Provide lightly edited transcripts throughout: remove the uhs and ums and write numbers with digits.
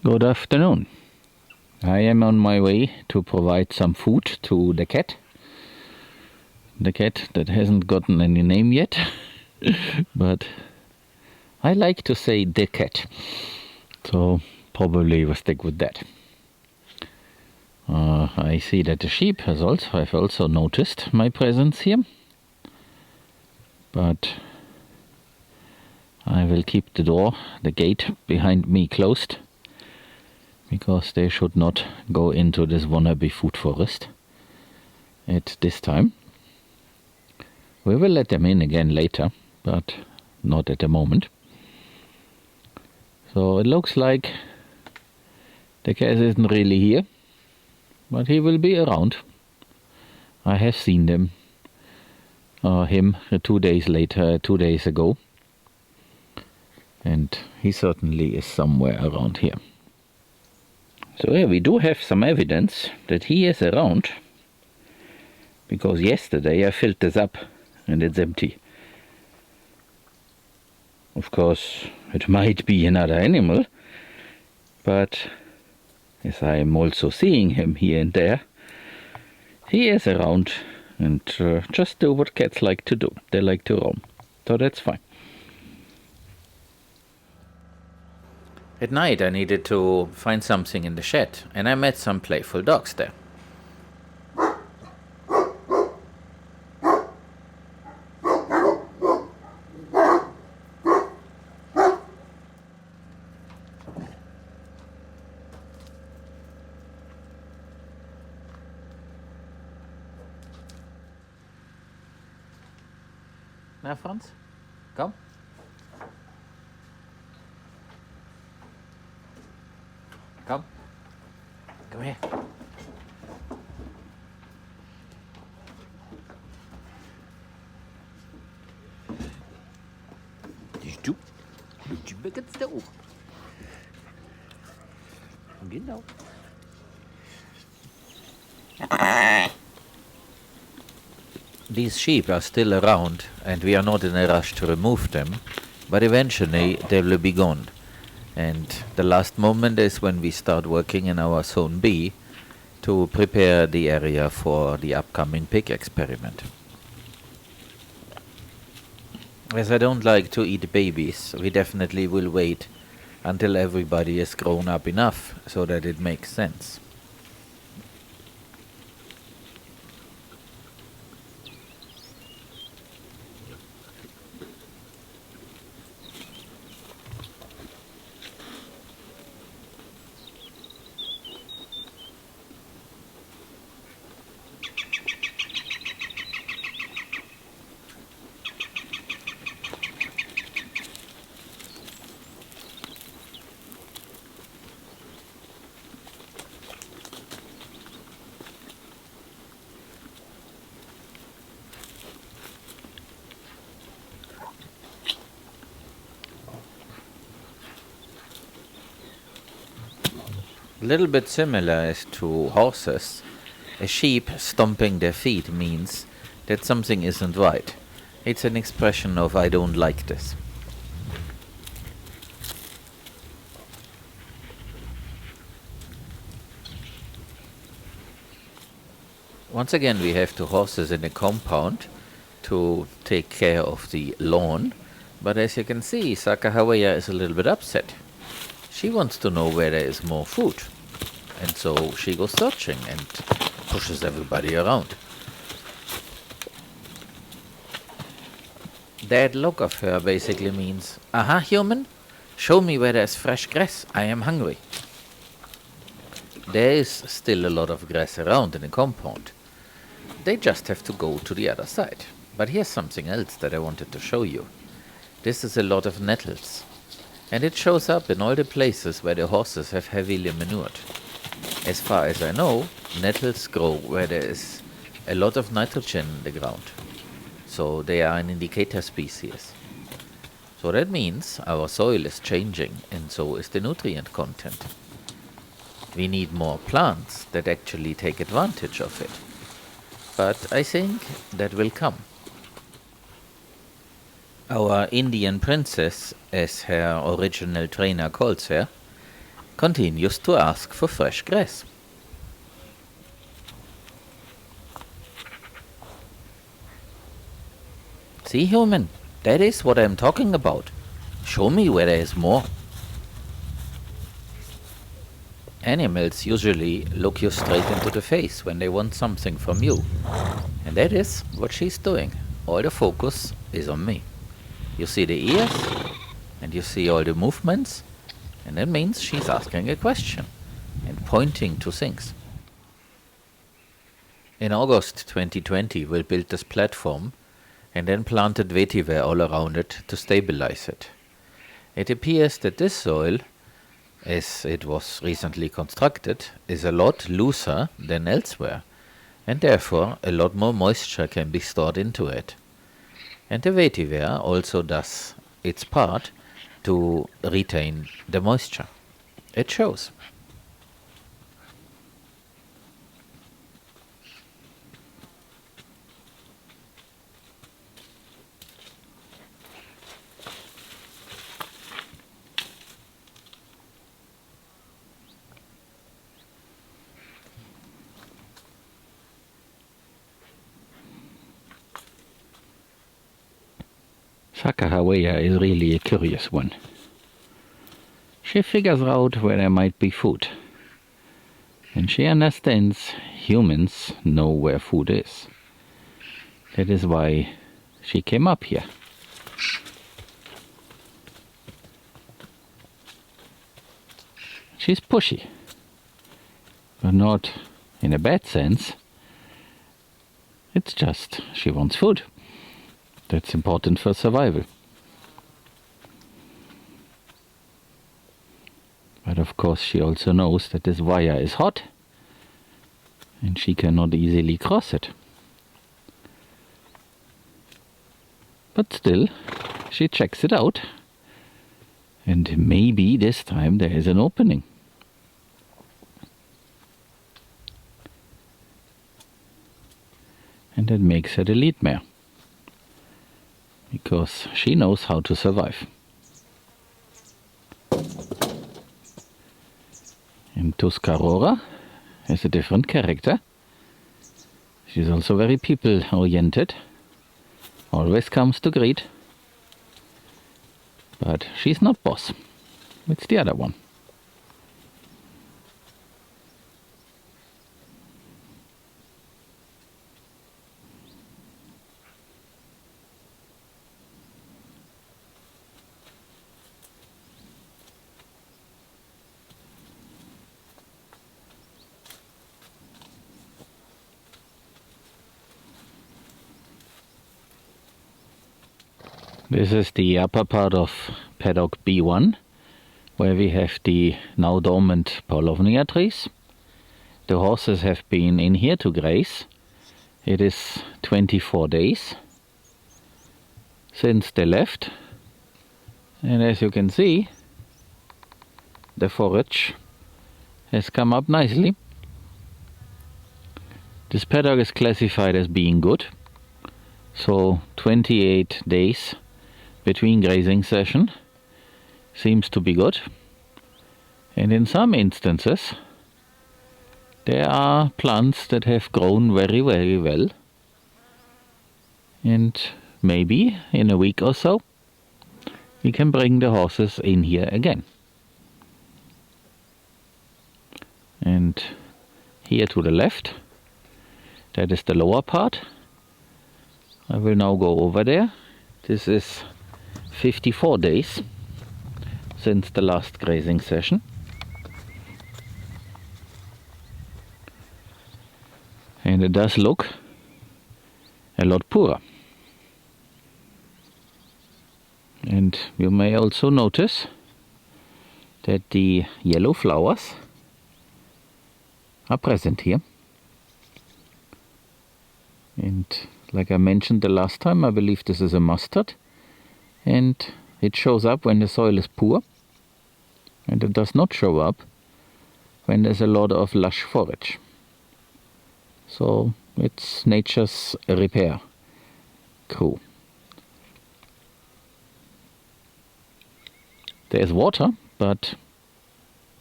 Good afternoon. I am on my way to provide some food to the cat. The cat that hasn't gotten any name yet, but I like to say the cat, so probably we'll stick with that. I see that the sheep have also noticed my presence here, but I will keep the gate behind me closed, because they should not go into this wannabe food forest at this time. We will let them in again later, but not at the moment. So it looks like the cat isn't really here, but he will be around. I have seen him 2 days ago, and he certainly is somewhere around here. So yeah, we do have some evidence that he is around, because yesterday I filled this up and it's empty. Of course, it might be another animal, but as I am also seeing him here and there, he is around and just do what cats like to do. They like to roam, so that's fine. At night I needed to find something in the shed, and I met some playful dogs there. Na, Franz? Komm. Komm. Komm her. Du ganz da oben. Genau. These sheep are still around, and we are not in a rush to remove them, but eventually they will be gone. And the last moment is when we start working in our zone B to prepare the area for the upcoming pig experiment. As I don't like to eat babies, we definitely will wait until everybody is grown up enough so that it makes sense. A little bit similar as to horses, a sheep stomping their feet means that something isn't right. It's an expression of I don't like this. Once again, we have 2 horses in a compound to take care of the lawn, but as you can see, Sakahawaya is a little bit upset. She wants to know where there is more food, and so she goes searching and pushes everybody around. That look of her basically means, aha, human, show me where there's fresh grass, I am hungry. There is still a lot of grass around in the compound. They just have to go to the other side. But here's something else that I wanted to show you. This is a lot of nettles. And it shows up in all the places where the horses have heavily manured. As far as I know, nettles grow where there is a lot of nitrogen in the ground. So they are an indicator species. So that means our soil is changing, and so is the nutrient content. We need more plants that actually take advantage of it. But I think that will come. Our Indian princess, as her original trainer calls her, continues to ask for fresh grass. See, human, that is what I'm talking about. Show me where there is more. Animals usually look you straight into the face when they want something from you. And that is what she's doing. All the focus is on me. You see the ears, and you see all the movements, and that means she's asking a question and pointing to things. In August 2020, we built this platform and then planted vetiver all around it to stabilize it. It appears that this soil, as it was recently constructed, is a lot looser than elsewhere, and therefore a lot more moisture can be stored into it. And the vetiver also does its part to retain the moisture. It shows. Sakahawea is really a curious one. She figures out where there might be food, and she understands humans know where food is. That is why she came up here. She's pushy, but not in a bad sense. It's just she wants food. That's important for survival. But of course she also knows that this wire is hot and she cannot easily cross it. But still, she checks it out, and maybe this time there is an opening. And that makes her the lead mare, because she knows how to survive. And Tuscarora has a different character. She's also very people-oriented, always comes to greet, but she's not boss. It's the other one. This is the upper part of paddock B1, where we have the now dormant Paulovnia trees. The horses have been in here to graze. It is 24 days since they left, and as you can see, the forage has come up nicely. This paddock is classified as being good, so 28 days between grazing session seems to be good, and in some instances there are plants that have grown very, very well, and maybe in a week or so we can bring the horses in here again. And here to the left, that is the lower part. I will now go over there. This is 54 days since the last grazing session. And it does look a lot poorer. And you may also notice that the yellow flowers are present here. And like I mentioned the last time, I believe this is a mustard. And it shows up when the soil is poor, and it does not show up when there's a lot of lush forage. So it's nature's repair crew. There's water, but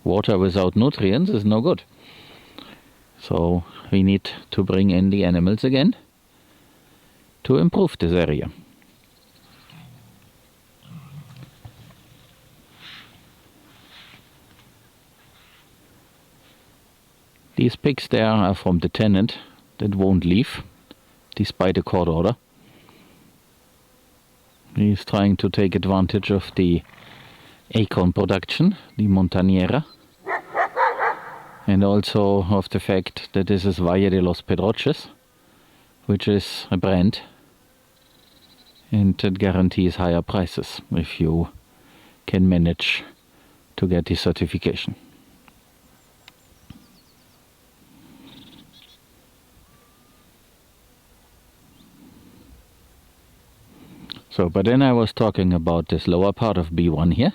water without nutrients is no good. So we need to bring in the animals again to improve this area. These pigs there are from the tenant that won't leave despite a court order. He's trying to take advantage of the acorn production, the montañera, and also of the fact that this is Valle de los Pedroches, which is a brand, and it guarantees higher prices if you can manage to get the certification. So, but then I was talking about this lower part of B1 here.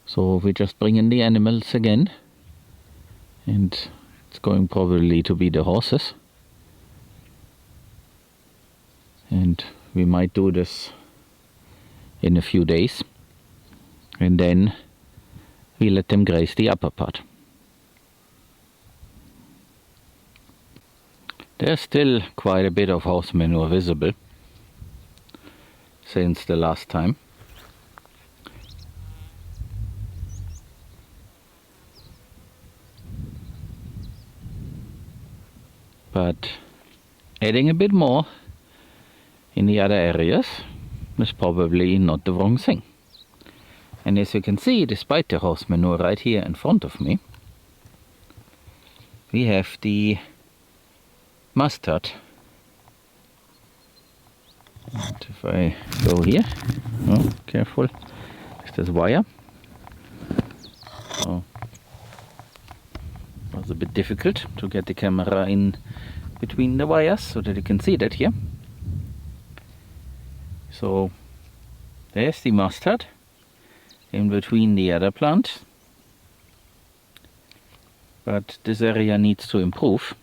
So we just bring in the animals again, and it's going probably to be the horses. And we might do this in a few days, and then we let them graze the upper part. There's still quite a bit of horse manure visible since the last time. But adding a bit more in the other areas is probably not the wrong thing. And as you can see, despite the horse manure right here in front of me, we have the mustard. And if I go here, oh, careful, there's this wire. So it was a bit difficult to get the camera in between the wires so that you can see that here. So there's the mustard in between the other plant, but this area needs to improve.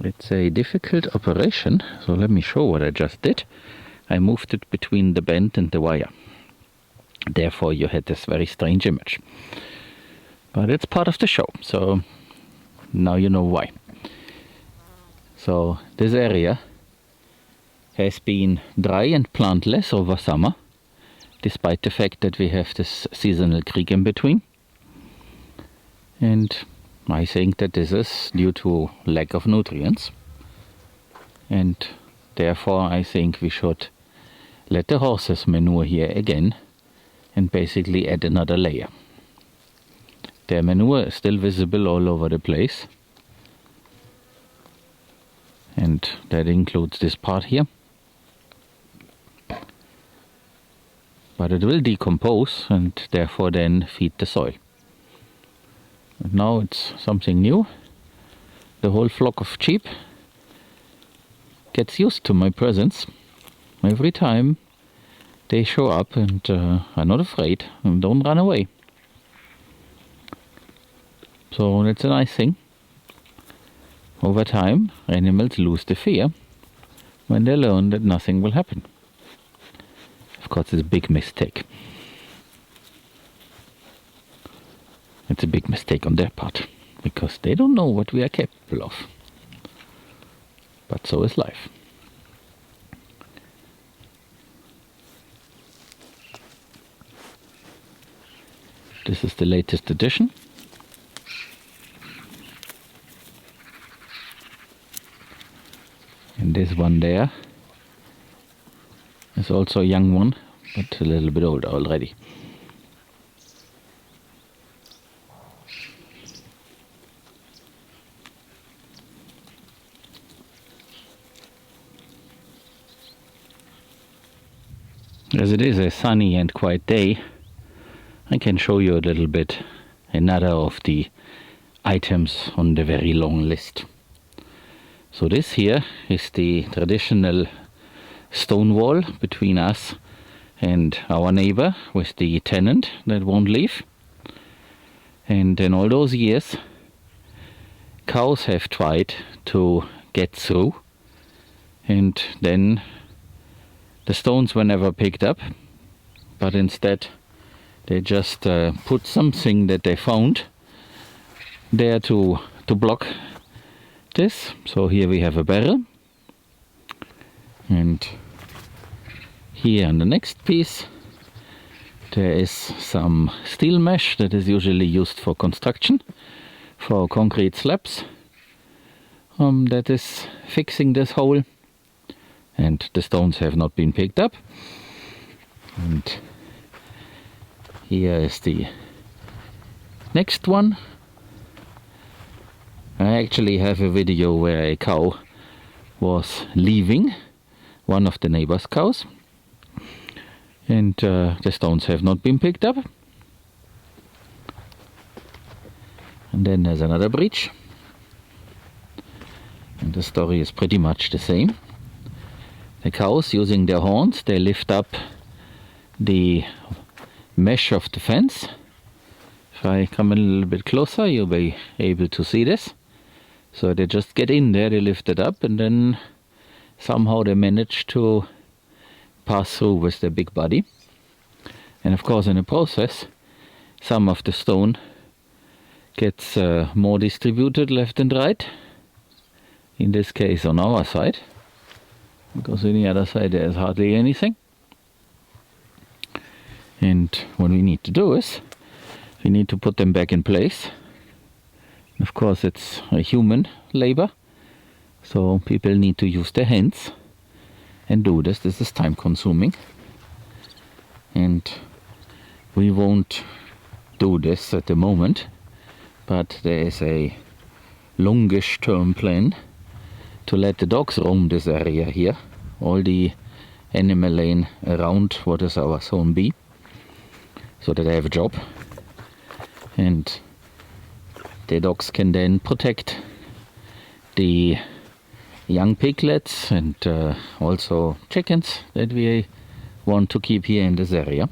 It's a difficult operation, so let me show what I just did. I moved it between the bend and the wire. Therefore you had this very strange image. But it's part of the show, so now you know why. So this area has been dry and plantless over summer, despite the fact that we have this seasonal creek in between. And I think that this is due to lack of nutrients, and therefore I think we should let the horses manure here again and basically add another layer. Their manure is still visible all over the place, and that includes this part here. But it will decompose and therefore then feed the soil. And now it's something new. The whole flock of sheep gets used to my presence. Every time they show up and are not afraid and don't run away. So that's a nice thing. Over time, animals lose the fear when they learn that nothing will happen. Of course, it's a big mistake. It's a big mistake on their part, because they don't know what we are capable of. But so is life. This is the latest edition. And this one there is also a young one, but a little bit older already. As it is a sunny and quiet day, I can show you a little bit another of the items on the very long list. So this here is the traditional stone wall between us and our neighbor with the tenant that won't leave. And in all those years, cows have tried to get through, and then the stones were never picked up, but instead They just put something that they found there to block this. So here we have a barrel, and here on the next piece there is some steel mesh that is usually used for construction, for concrete slabs, that is fixing this hole, and the stones have not been picked up. And here is the next one. I actually have a video where a cow was leaving one of the neighbor's cows, and the stones have not been picked up. And then there's another breach, and the story is pretty much the same. The cows, using their horns, they lift up the mesh of the fence. If I come a little bit closer, you'll be able to see this. So they just get in there, they lift it up, and then somehow they manage to pass through with their big body. And of course, in the process, some of the stone gets more distributed left and right. In this case on our side, because on the other side there is hardly anything. And what we need to do is, we need to put them back in place. Of course, it's a human labor, so people need to use their hands and do this. This is time consuming, and we won't do this at the moment, but there is a longish term plan to let the dogs roam this area here, all the animal lane around what is our zone B, so that they have a job, and the dogs can then protect the young piglets and also chickens that we want to keep here in this area.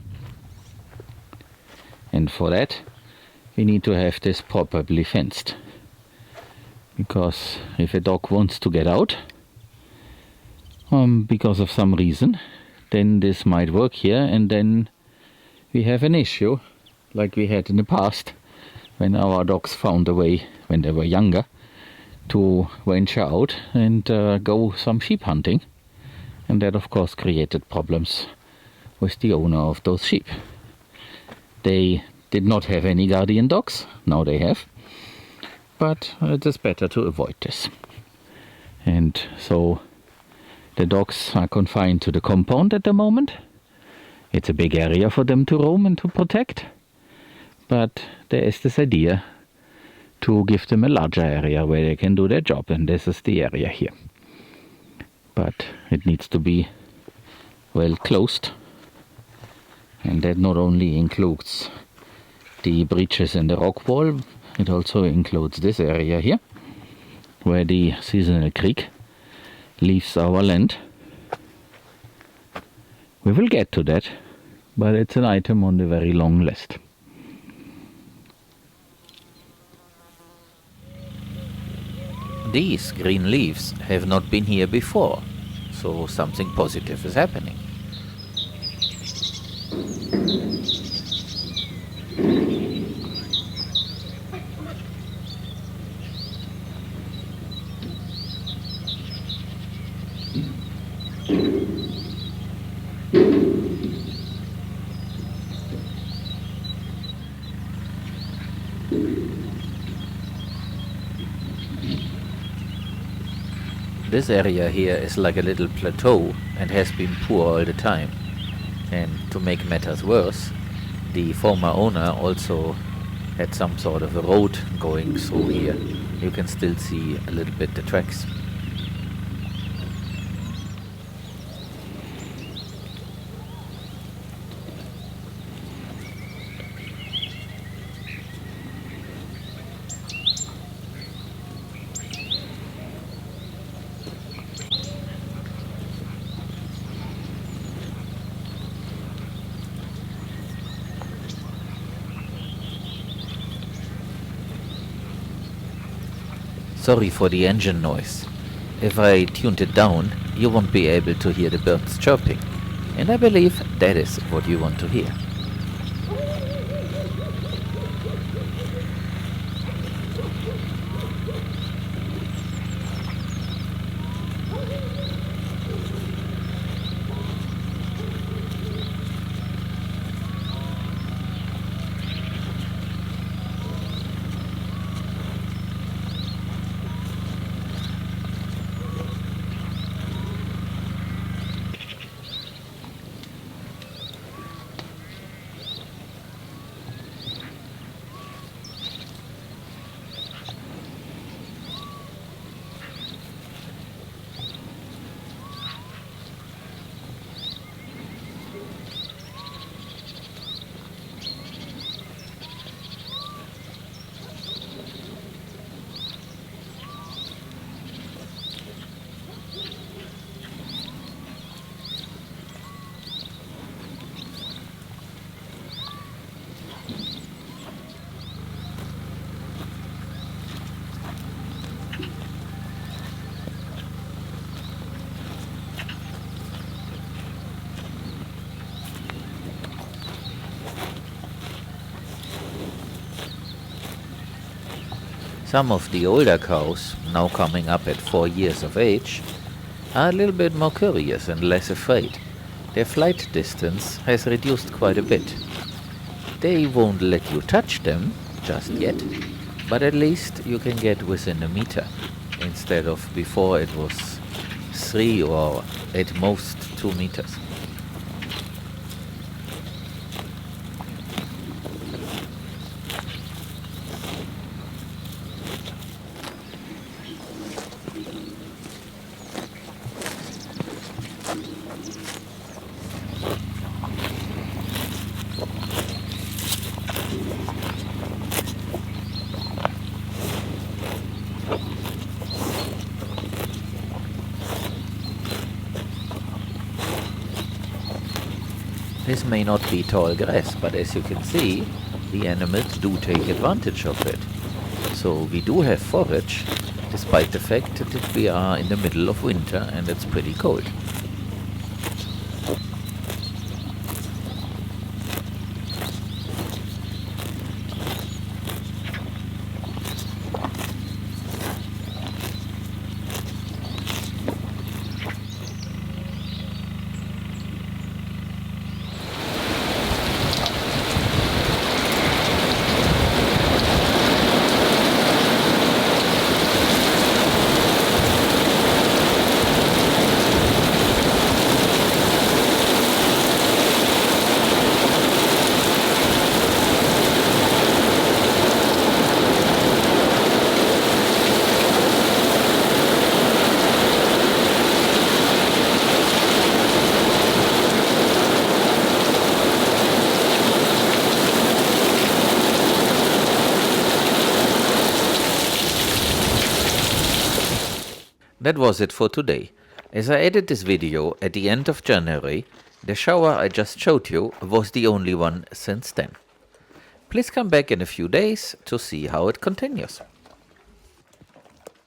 And for that we need to have this properly fenced, because if a dog wants to get out because of some reason, then this might work here, and then we have an issue like we had in the past, when our dogs found a way, when they were younger, to venture out and go some sheep hunting. And that of course created problems with the owner of those sheep. They did not have any guardian dogs, now they have, but it is better to avoid this. And so the dogs are confined to the compound at the moment. It's a big area for them to roam and to protect, but there is this idea to give them a larger area where they can do their job, and this is the area here. But it needs to be well closed, and that not only includes the breaches in the rock wall, it also includes this area here, where the seasonal creek leaves our land. We will get to that, but it's an item on the very long list. These green leaves have not been here before, so something positive is happening. This area here is like a little plateau and has been poor all the time. And to make matters worse, the former owner also had some sort of a road going through here. You can still see a little bit the tracks. Sorry for the engine noise. If I tuned it down, you won't be able to hear the birds chirping. And I believe that is what you want to hear. Some of the older cows, now coming up at 4 years of age, are a little bit more curious and less afraid. Their flight distance has reduced quite a bit. They won't let you touch them just yet, but at least you can get within a meter, instead of before it was 3 or at most 2 meters. This may not be tall grass, but as you can see, the animals do take advantage of it. So we do have forage, despite the fact that we are in the middle of winter and it's pretty cold. That was it for today. As I edit this video at the end of January, the shower I just showed you was the only one since then. Please come back in a few days to see how it continues.